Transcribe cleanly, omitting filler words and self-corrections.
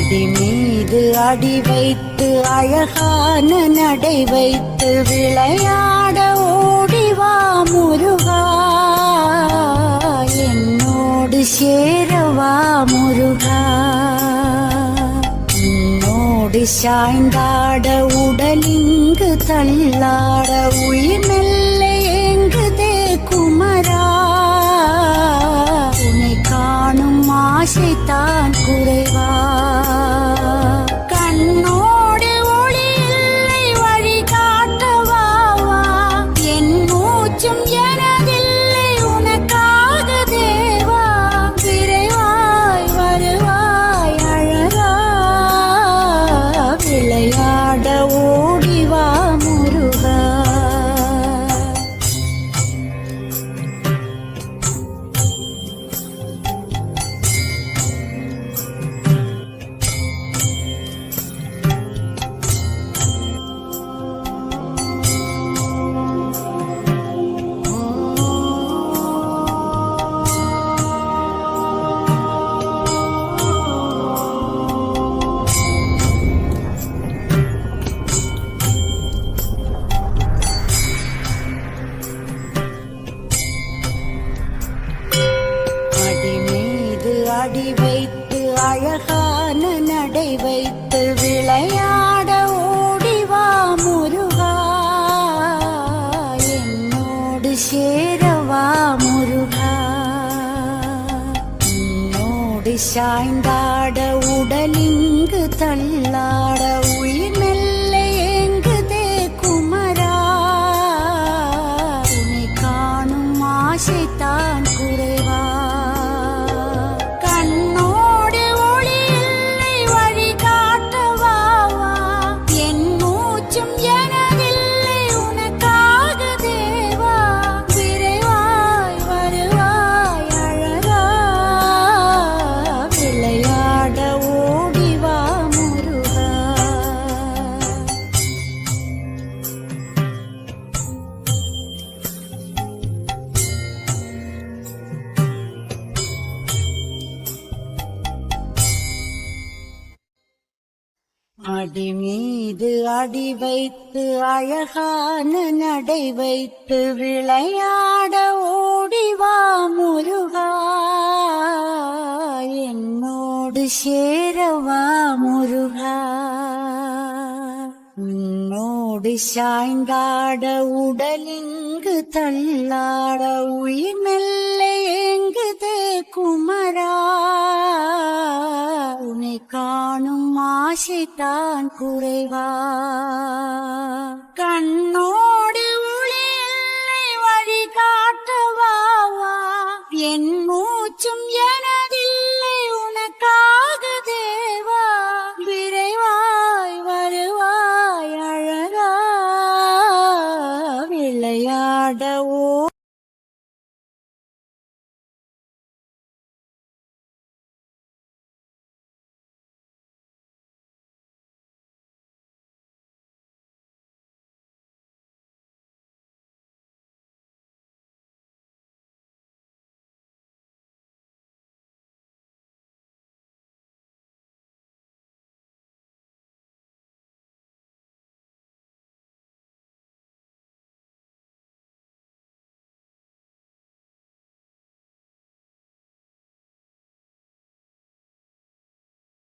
அடி மீது அடி வைத்து அழகான நடை வைத்து விளையாட ஓடிவா முருகா, என்னோடு சேரவா முருகா. உன்னோடு சாய்ந்தாட உடலிங்கு தள்ளாட உயிர் மெல்ல ஏங்குதே குமரா, உன்னை காணும் ஆசைத்தான் குறைவா. கண்ணோடு ஒளி இல்லை வழி காட்டவா, என் மூச்சும் எனதில்லை உனக்காக தேவா. விரைவாய் வருவாய் அழகா, விளையாட ஓடிவா முருகா. அடி வைத்து அழகான நடை வைத்து விளையாட ஓடிவா முருகா, என்னோடு சேரவா முருகா. உன்னோடு சாய்ந்தாட உடலிங்கு தள்ளாட உயிர் மெல்ல ஏங்குதே குமரா, உன்னை காணும் ஆசைத்தான் குறைவா. அடி மீது அடி வைத்து அழகான நடை வைத்து விளையாட ஓடிவா முருகா, என்னோடு சேரவா முருகா. உன்னோடு சாய்ந்தாட உடலிங்கு தள்ளாட உயிர் மெல்ல ஏங்குதே குமரா, உன்னை காணும் ஆசைத்தான் குறைவா. கண்ணோ